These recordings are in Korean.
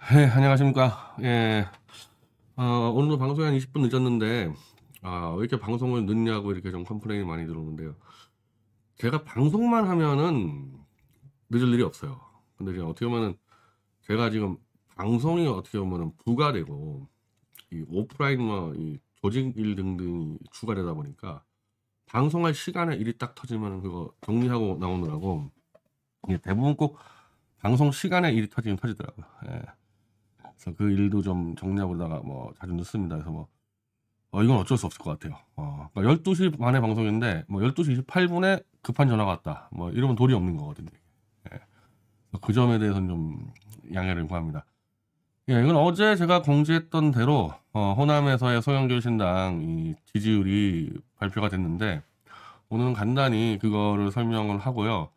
네, 안녕하십니까. 예, 오늘도 방송이 한 20분 늦었는데, 왜 이렇게 방송을 늦냐고 이렇게 좀 컴플레인이 많이 들어오는데요. 제가 방송만 하면은 늦을 일이 없어요. 근데 지금 어떻게 보면은 제가 지금 방송이 어떻게 보면은 부가 되고, 이 오프라인 이 조직 일 등등이 주가 되다 보니까, 방송할 시간에 일이 딱 터지면 그거 정리하고 나오느라고, 이게 대부분 꼭 방송 시간에 일이 터지긴 터지더라고요. 예. 그래서 그 일도 좀 정리하고 다가 자주 늦습니다. 그래서 이건 어쩔 수 없을 것 같아요. 그러니까 12시 반에 방송인데 12시 28분에 급한 전화가 왔다. 이러면 도리 없는 거거든요. 예. 그 점에 대해서는 좀 양해를 구합니다. 예, 이건 어제 제가 공지했던 대로 호남에서의 소형교 신당 이 지지율이 발표가 됐는데 오늘은 간단히 그거를 설명을 하고요.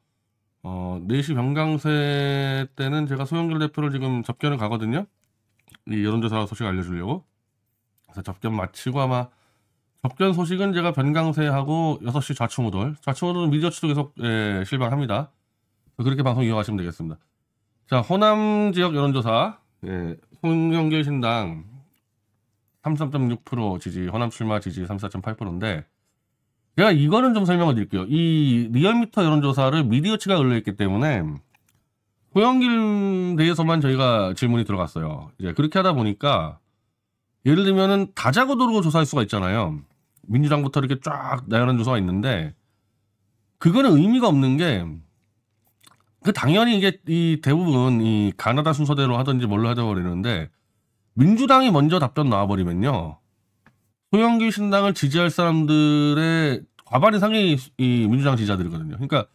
4시 병강세 때는 제가 소형길 대표를 지금 접견을 가거든요. 이 여론조사 소식 알려주려고. 그래서 접견 마치고 아마 접견 소식은 제가 변강세하고 6시 좌충우돌은 미디어 추도 계속 실방합니다. 그렇게 방송 이어가시면 되겠습니다. 자, 호남 지역 여론조사 송영길 신당 33.6% 지지, 호남 출마 지지 34.8%인데 제가 이거는 좀 설명을 드릴게요. 이 리얼미터 여론조사를 미디어치가 의뢰했기 때문에 호영길 대해서만 저희가 질문이 들어갔어요. 이제 그렇게 하다 보니까 예를 들면은 다자고도로 조사할 수가 있잖아요. 민주당부터 이렇게 쫙 나열한 조사가 있는데 그거는 의미가 없는 게 당연히 이게 이 대부분 이 가나다 순서대로 하든지 뭘로 하든 버리는데 민주당이 먼저 답변 나와버리면요. 소영길 신당을 지지할 사람들의 과반 이상이 이 민주당 지지자들이거든요. 그러니까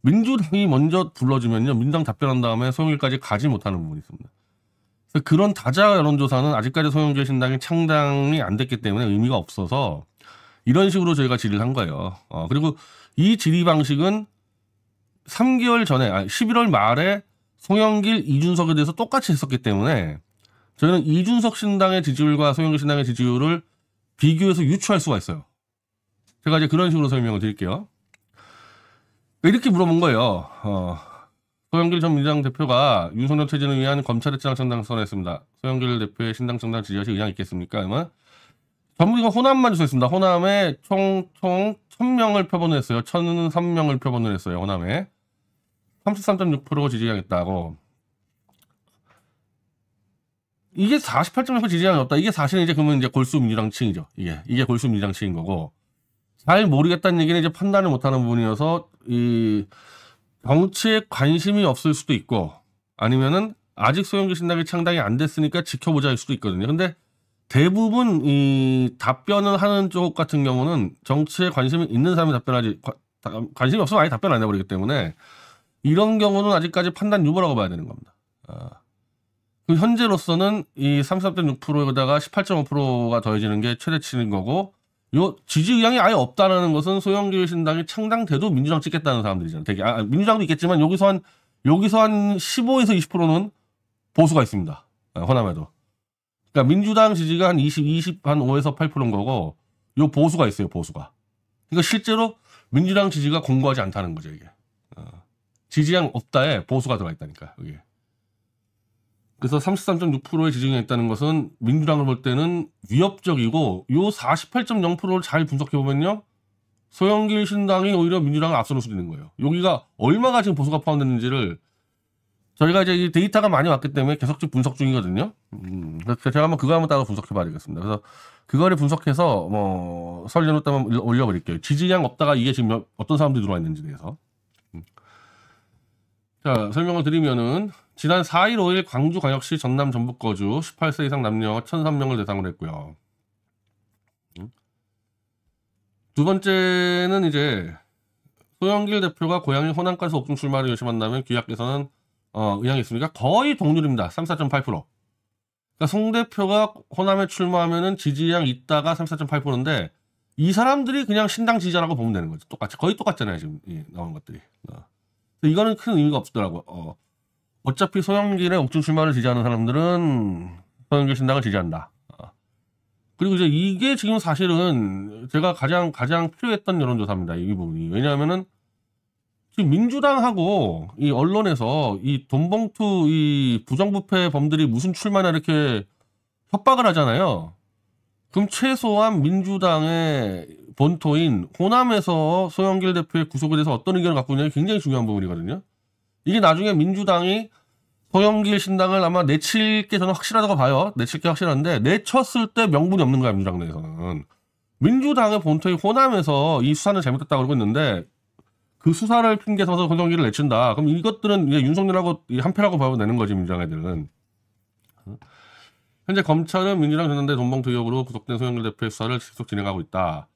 민주당이 먼저 불러주면요. 민주당 답변한 다음에 소영길까지 가지 못하는 부분이 있습니다. 그래서 그런 다자 여론조사는 아직까지 소영길 신당이 창당이 안 됐기 때문에 의미가 없어서 이런 식으로 저희가 질의를 한 거예요. 그리고 이 질의 방식은 3개월 전에, 11월 말에 송영길, 이준석에 대해서 똑같이 했었기 때문에 저희는 이준석 신당의 지지율과 소영길 신당의 지지율을 비교해서 유추할 수가 있어요. 제가 이제 그런 식으로 설명을 드릴게요. 이렇게 물어본 거예요. 소영길 전 민주당 대표가 윤석열 퇴진을 위한 검찰의 장창당 선언했습니다. 소영길 대표의 신당 창당 지지하실 의향 있겠습니까? 그러면 전부 이거 호남만 조사했습니다. 호남에 총 1000명을 표본을 했어요. 1003명을 표본을 했어요. 호남에. 33.6%가 지지하겠다고. 이게 48.6% 지지하는 없다. 이게 사실은 이제 그러면 이제 골수 민주당층이죠. 이게 골수 민주당층인 거고. 잘 모르겠다는 얘기는 이제 판단을 못하는 부분이어서 이 정치에 관심이 없을 수도 있고 아니면은 아직 소형교 신당이 창당이 안 됐으니까 지켜보자 할 수도 있거든요. 근데 대부분 이 답변을 하는 쪽 같은 경우는 정치에 관심이 있는 사람이 답변하지 관심이 없으면 아예 답변 안 해버리기 때문에 이런 경우는 아직까지 판단 유보라고 봐야 되는 겁니다. 현재로서는 이 33.6%에다가 18.5%가 더해지는 게 최대치인 거고 요 지지 의향이 아예 없다라는 것은 소영길 신당이 창당돼도 민주당 찍겠다는 사람들이잖아요. 되게 민주당도 있겠지만 여기서 한 15에서 20%는 보수가 있습니다. 호남에도. 그러니까 민주당 지지가 한 5에서 8%인 거고 요 보수가 있어요. 보수가. 그러니까 실제로 민주당 지지가 공고하지 않다는 거죠. 이게. 지지량 없다에 보수가 들어가 있다니까. 여기. 그래서 33.6%의 지지가 있다는 것은 민주당을 볼 때는 위협적이고 요 48.0%를 잘 분석해보면요. 소영길 신당이 오히려 민주당을 앞서는 수도 있는 거예요. 여기가 얼마가 지금 보수가 포함됐는지를 저희가 이제 이 데이터가 많이 왔기 때문에 계속 분석 중이거든요. 그래서 제가 한번 그거 한번 따로 분석해봐야 되겠습니다. 그래서 그거를 분석해서 설련을 한번 올려버릴게요. 지지량 없다가 이게 지금 어떤 사람들이 들어와 있는지 대해서. 자, 설명을 드리면은 지난 4일, 5일 광주광역시 전남 전북 거주 18세 이상 남녀 1,003명을 대상으로 했고요. 두 번째는 이제 소영길 대표가 고향인 호남까지 옥중 출마를 요청한다면 귀학께서는 의향이 있습니까? 거의 동률입니다. 34.8%. 그러니까 송 대표가 호남에 출마하면은 지지량 있다가 34.8%인데 이 사람들이 그냥 신당 지지자라고 보면 되는 거죠. 똑같이 거의 똑같잖아요. 지금 나온 것들이. 이거는 큰 의미가 없더라고요. 어차피 소영길의 옥중 출마를 지지하는 사람들은 소영길 신당을 지지한다. 그리고 이제 이게 지금 사실은 제가 가장 필요했던 여론조사입니다. 이 부분이. 왜냐하면은 지금 민주당하고 이 언론에서 이 돈봉투 이 부정부패범들이 무슨 출마나 이렇게 협박을 하잖아요. 그럼 최소한 민주당의 본토인 호남에서 소영길 대표의 구속에 대해서 어떤 의견을 갖고 있냐가 굉장히 중요한 부분이거든요. 이게 나중에 민주당이 소영길 신당을 아마 내칠 게 저는 확실하다고 봐요. 내칠 게 확실한데 내쳤을 때 명분이 없는 거야, 민주당 내에서는. 민주당의 본토인 호남에서 이 수사는 잘못됐다고 그러고 있는데 그 수사를 핑계 삼아서 소영길을 내친다. 그럼 이것들은 윤석열하고 한패라고 봐도 되는 거지, 민주당 애들은. 현재 검찰은 민주당 전당대 돈봉투 의혹으로 구속된 소영길 대표의 수사를 계속 진행하고 있다.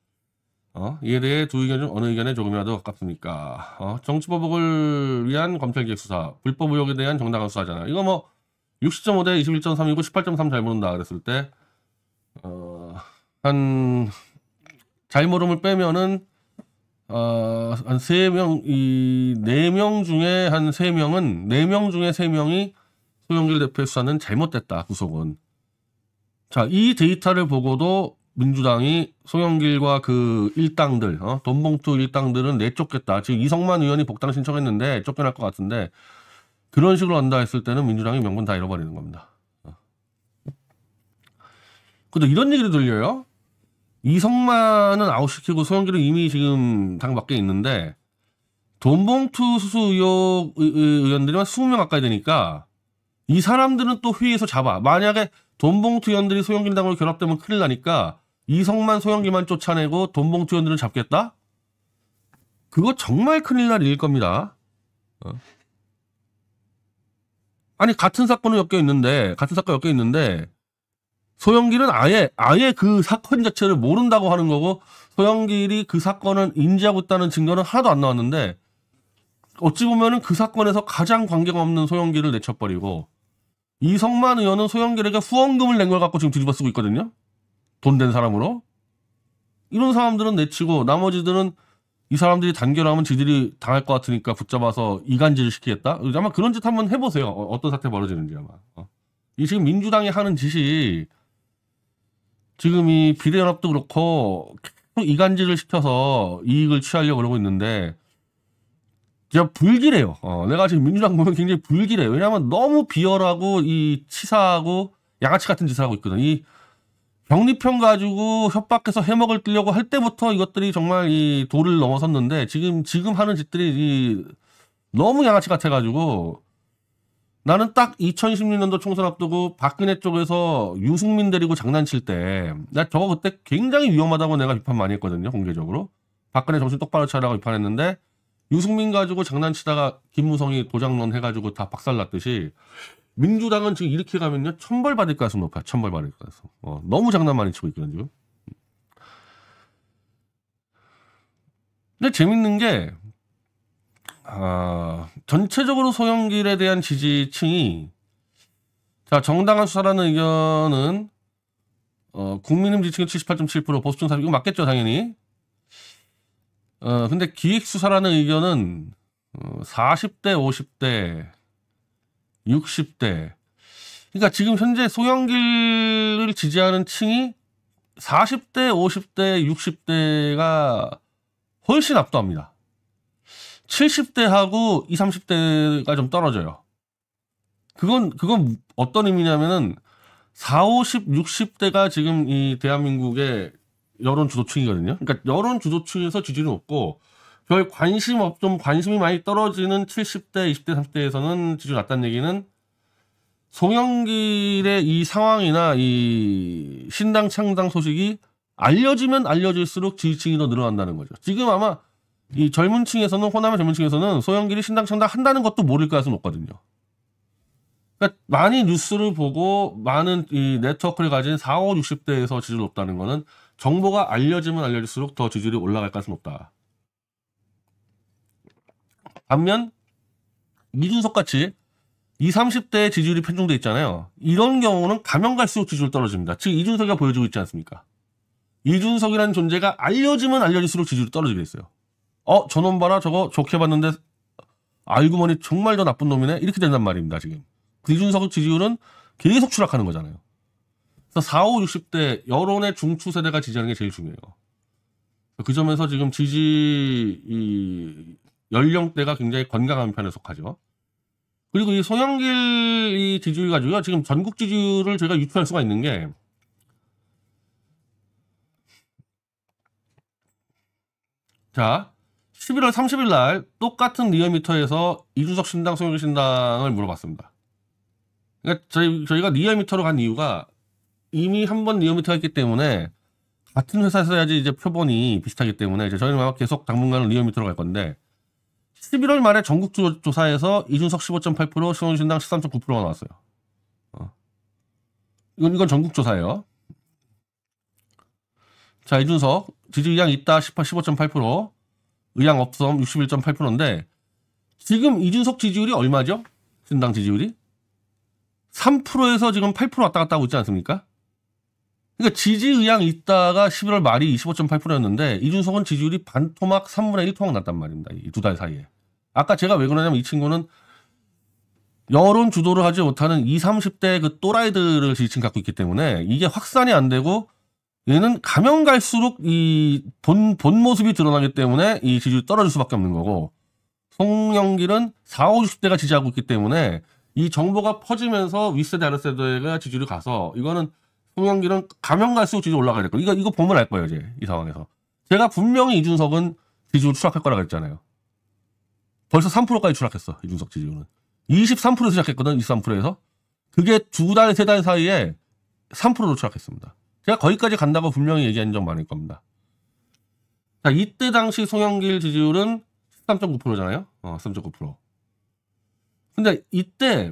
이에 대해 두 의견 중 어느 의견에 조금이라도 가깝습니까? 정치보복을 위한 검찰개혁 수사, 불법 의혹에 대한 정당한 수사잖아요. 이거 뭐 60.5대 21.3이고 18.3 잘 모른다 그랬을 때 한 잘 모름을 빼면은 한 3명, 이 4명 중에 한 3명은 4명 중에 3명이 소영길 대표의 수사는 잘못됐다. 구속은. 자, 이 데이터를 보고도 민주당이 소영길과 그 일당들, 돈봉투 일당들은 내쫓겠다. 지금 이성만 의원이 복당 신청했는데 쫓겨날 것 같은데 그런 식으로 한다 했을 때는 민주당이 명분 다 잃어버리는 겁니다. 근데 이런 얘기도 들려요. 이성만은 아웃시키고 소영길은 이미 지금 당 밖에 있는데 돈봉투 수수 의혹 의원들이 20명 가까이 되니까 이 사람들은 또 회의에서 잡아. 만약에 돈봉투 의원들이 소영길 당으로 결합되면 큰일 나니까 이성만 소영길만 쫓아내고 돈봉투 의원들은 잡겠다? 그거 정말 큰일 날 일일 겁니다. 아니 같은 사건이 엮여 있는데 소영길은 아예 그 사건 자체를 모른다고 하는 거고 소영길이 그 사건을 인지하고 있다는 증거는 하나도 안 나왔는데 어찌 보면은 그 사건에서 가장 관계가 없는 소영길을 내쳐버리고 이성만 의원은 소영길에게 후원금을 낸 걸 갖고 지금 뒤집어 쓰고 있거든요. 돈 된 사람으로. 이런 사람들은 내치고 나머지들은 이 사람들이 단결하면 지들이 당할 것 같으니까 붙잡아서 이간질을 시키겠다. 아마 그런 짓 한번 해보세요. 어떤 사태 벌어지는지 아마. 이 지금 민주당이 하는 짓이 지금 이 비례연합도 그렇고 계속 이간질을 시켜서 이익을 취하려고 그러고 있는데 진짜 불길해요. 내가 지금 민주당 보면 굉장히 불길해. 왜냐하면 너무 비열하고 이 치사하고 양아치 같은 짓을 하고 있거든. 이 병리편 가지고 협박해서 해먹을 뜨려고 할 때부터 이것들이 정말 이 도를 넘어섰는데 지금 하는 짓들이 너무 양아치 같아가지고 나는 딱 2016년도 총선 앞두고 박근혜 쪽에서 유승민 데리고 장난칠 때 나 저거 그때 굉장히 위험하다고 내가 비판 많이 했거든요. 공개적으로. 박근혜 정신 똑바로 차리라고 비판했는데 유승민 가지고 장난치다가 김무성이 도장론 해가지고 다 박살났듯이 민주당은 지금 이렇게 가면요 천벌 받을 가능성이 높아요. 천벌 받을 가능성. 너무 장난 많이 치고 있거든요. 지금. 근데 재밌는 게 전체적으로 소영길에 대한 지지층이 자 정당한 수사라는 의견은 국민의힘 지지층이 78.7% 보수층 40% 이거 맞겠죠 당연히. 근데 기획수사라는 의견은 40대, 50대, 60대. 그러니까 지금 현재 소영길을 지지하는 층이 40대, 50대, 60대가 훨씬 압도합니다. 70대하고 20, 30대가 좀 떨어져요. 그건 어떤 의미냐면은 40, 60대가 지금 이 대한민국의 여론 주도층이거든요. 그러니까 여론 주도층에서 지지율이 높고 별 관심이 많이 떨어지는 70대, 20대, 30대에서는 지지율이 낮다는 얘기는 송영길의 이 상황이나 이 신당 창당 소식이 알려지면 알려질수록 지지층이 더 늘어난다는 거죠. 지금 아마 이 젊은 층에서는 호남의 젊은 층에서는 소영길이 신당 창당 한다는 것도 모를 가능성이 높거든요. 그러니까 많이 뉴스를 보고 많은 이 네트워크를 가진 40, 60대에서 지지율이 높다는 거는 정보가 알려지면 알려질수록 더 지지율이 올라갈 가능성이 높다. 반면 이준석 같이 20, 30대의 지지율이 편중돼 있잖아요. 이런 경우는 가면 갈수록 지지율 떨어집니다. 지금 이준석이가 보여주고 있지 않습니까? 이준석이라는 존재가 알려지면 알려질수록 지지율이 떨어지게 있어요. 저놈 봐라 저거 좋게 봤는데 알고 보니 정말 더 나쁜 놈이네 이렇게 된단 말입니다. 지금 이준석 지지율은 계속 추락하는 거잖아요. 그래서 40, 60대 여론의 중추 세대가 지지하는 게 제일 중요해요. 그 점에서 지금 연령대가 굉장히 건강한 편에 속하죠. 그리고 이 송영길 이 지지율 가지고요. 지금 전국 지지율을 저희가 유추할 수가 있는 게, 자, 11월 30일 날 똑같은 리얼미터에서 이준석 신당, 송영길 신당을 물어봤습니다. 그러니까 저희가 리얼미터로 간 이유가 이미 한 번 리얼미터가 있기 때문에 같은 회사에서 해야지 이제 표본이 비슷하기 때문에 이제 저희는 아마 계속 당분간은 리얼미터로 갈 건데, 11월 말에 전국 조사에서 이준석 15.8%, 송영길 신당 13.9%가 나왔어요. 이건 전국 조사예요. 자, 이준석 지지 의향 있다 15.8%, 의향 없음 61.8%인데 지금 이준석 지지율이 얼마죠? 신당 지지율이 3%에서 지금 8% 왔다 갔다 하고 있지 않습니까? 그러니까 지지 의향 있다가 11월 말이 25.8%였는데 이준석은 지지율이 반토막 3분의 1 토막 났단 말입니다. 이 두 달 사이에. 아까 제가 왜 그러냐면 이 친구는 여론 주도를 하지 못하는 20, 30대 그 또라이들을 지지층 갖고 있기 때문에 이게 확산이 안 되고, 얘는 가면 갈수록 이 본 모습이 드러나기 때문에 이 지지율이 떨어질 수밖에 없는 거고, 송영길은 40, 50대가 지지하고 있기 때문에 이 정보가 퍼지면서 윗세대 아랫세대가 지지율이 가서, 이거는 송영길은 가면 갈수록 지지율이 올라가야 될 거예요. 이거 보면 알 거예요. 이제 이 상황에서 제가 분명히 이준석은 지지율 추락할 거라고 했잖아요. 벌써 3%까지 추락했어. 이준석 지지율은 23%에서 시작했거든. 23%에서 그게 두 달, 세 달 사이에 3%로 추락했습니다. 제가 거기까지 간다고 분명히 얘기한 적 많을 겁니다. 자, 이때 당시 송영길 지지율은 13.9%잖아요. 13.9%. 근데 이때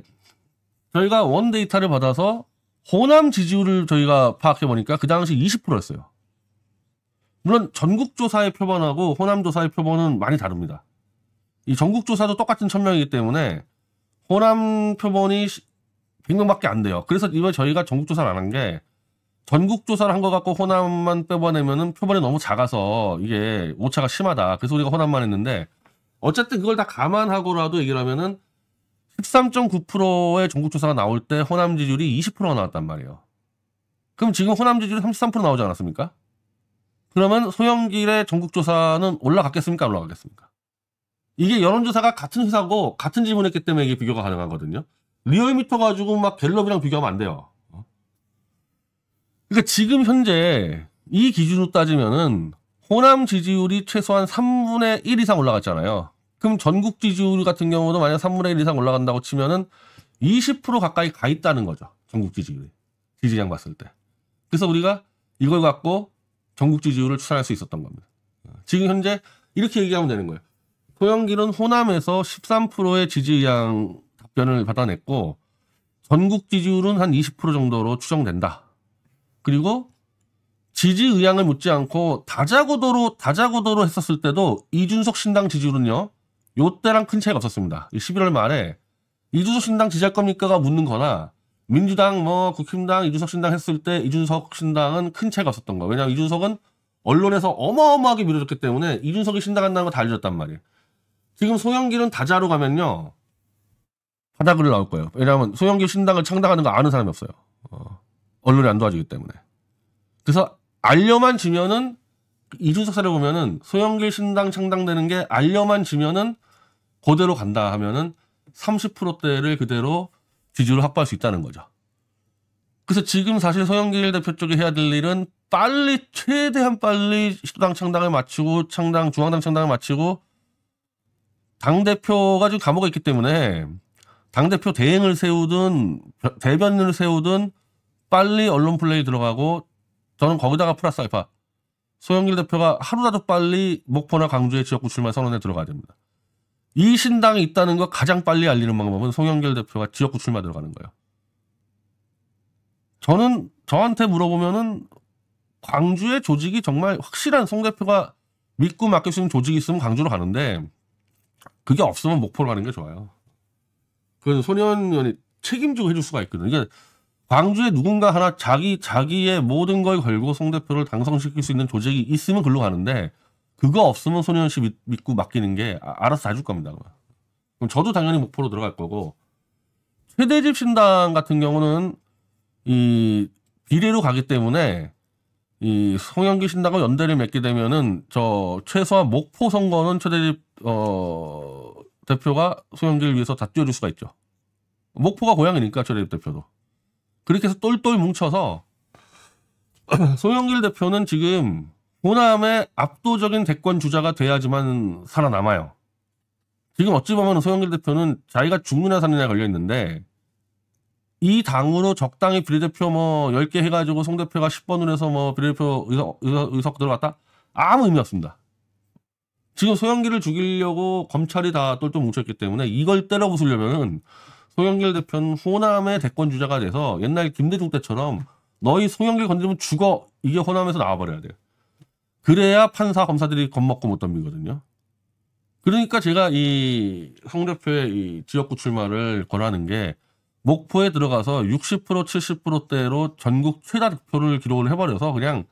저희가 원 데이터를 받아서 호남 지지율을 저희가 파악해 보니까 그 당시 20%였어요. 물론 전국 조사의 표본하고 호남 조사의 표본은 많이 다릅니다. 이 전국 조사도 똑같은 1000명이기 때문에 호남 표본이 100명밖에 안 돼요. 그래서 이번에 저희가 전국 조사를 안 한 게, 전국 조사를 한 거 갖고 호남만 빼버내면은 표본이 너무 작아서 이게 오차가 심하다. 그래서 우리가 호남만 했는데, 어쨌든 그걸 다 감안하고라도 얘기를 하면은 13.9%의 전국 조사가 나올 때 호남 지지율이 20%가 나왔단 말이에요. 그럼 지금 호남 지지율이 33% 나오지 않았습니까? 그러면 송영길의 전국 조사는 올라갔겠습니까? 안 올라가겠습니까? 이게 여론조사가 같은 회사고 같은 질문했기 때문에 이게 비교가 가능하거든요. 리얼미터 가지고 막 갤럽이랑 비교하면 안 돼요. 그러니까 지금 현재 이 기준으로 따지면은 호남 지지율이 최소한 3분의 1 이상 올라갔잖아요. 그럼 전국 지지율 같은 경우도 만약 3분의 1 이상 올라간다고 치면은 20% 가까이 가 있다는 거죠. 전국 지지율이. 지지량 봤을 때. 그래서 우리가 이걸 갖고 전국 지지율을 추산할 수 있었던 겁니다. 지금 현재 이렇게 얘기하면 되는 거예요. 송영길은 호남에서 13%의 지지 의향 답변을 받아냈고, 전국 지지율은 한 20% 정도로 추정된다. 그리고 지지 의향을 묻지 않고 다자고도로 했었을 때도 이준석 신당 지지율은요, 요때랑 큰 차이가 없었습니다. 11월 말에 이준석 신당 지지할 겁니까가 묻는 거나, 민주당 국힘당 이준석 신당 했을 때 이준석 신당은 큰 차이가 없었던 거예요. 왜냐하면 이준석은 언론에서 어마어마하게 밀어줬기 때문에 이준석이 신당한다는 거 다 알려줬단 말이에요. 지금 송영길은 다자로 가면요, 바닥을 나올 거예요. 왜냐하면 송영길 신당을 창당하는 거 아는 사람이 없어요. 언론이 안 도와주기 때문에. 그래서 알려만 지면은, 이준석 사례 보면은 송영길 신당 창당되는 게 알려만 지면은 그대로 간다 하면은 30%대를 그대로 지지율을 확보할 수 있다는 거죠. 그래서 지금 사실 송영길 대표 쪽에 해야 될 일은 최대한 빨리 시도당 창당을 마치고, 중앙당 창당을 마치고, 당대표가 지금 감옥에 있기 때문에 당대표 대행을 세우든 대변인을 세우든 빨리 언론 플레이 들어가고, 저는 거기다가 플러스 알파 송영길 대표가 하루라도 빨리 목포나 강주의 지역구 출마 선언에 들어가야 됩니다. 이 신당이 있다는 거 가장 빨리 알리는 방법은 송영길 대표가 지역구 출마 들어가는 거예요. 저한테 물어보면은 광주의 조직이 정말 확실한, 송 대표가 믿고 맡길 수 있는 조직이 있으면 광주로 가는데, 그게 없으면 목포로 가는 게 좋아요. 그건 소년원이 책임지고 해줄 수가 있거든요. 이게 광주에 누군가 하나 자기의 모든 걸 걸고 송 대표를 당선시킬 수 있는 조직이 있으면 글로 가는데, 그거 없으면 손혜원 씨 믿고 맡기는 게 알아서 다 해줄 겁니다. 그럼 저도 당연히 목포로 들어갈 거고, 최대집 신당 같은 경우는 이 비례로 가기 때문에 이 송영길 신당과 연대를 맺게 되면은 저 최소한 목포 선거는 최대립 대표가 송영길을 위해서 다 뛰어줄 수가 있죠. 목포가 고향이니까 최대립 대표도. 그렇게 해서 똘똘 뭉쳐서 송영길 대표는 지금 호남의 압도적인 대권 주자가 돼야지만 살아남아요. 지금 어찌 보면 송영길 대표는 자기가 죽느냐 사느냐에 걸려 있는데 이 당으로 적당히 비례대표 뭐 10개 해가지고 송 대표가 10번을 해서 뭐 비례대표 의석 들어갔다? 아무 의미 없습니다. 지금 소영길을 죽이려고 검찰이 다 똘똘 뭉쳤기 때문에 이걸 때려 부수려면은 소영길 대표는 호남의 대권 주자가 돼서 옛날 김대중 때처럼 너희 소영길 건드리면 죽어. 이게 호남에서 나와버려야 돼요. 그래야 판사 검사들이 겁먹고 못 덤비거든요. 그러니까 제가 이 송 대표의 이 지역구 출마를 권하는 게 목포에 들어가서 60% 70%대로 전국 최다 득표를 기록을 해버려서 그냥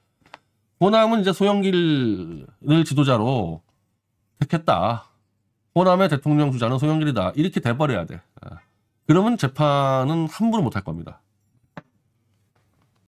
호남은 이제 소영길을 지도자로 택했다. 호남의 대통령 주자는 소영길이다. 이렇게 돼버려야 돼. 그러면 재판은 함부로 못할 겁니다.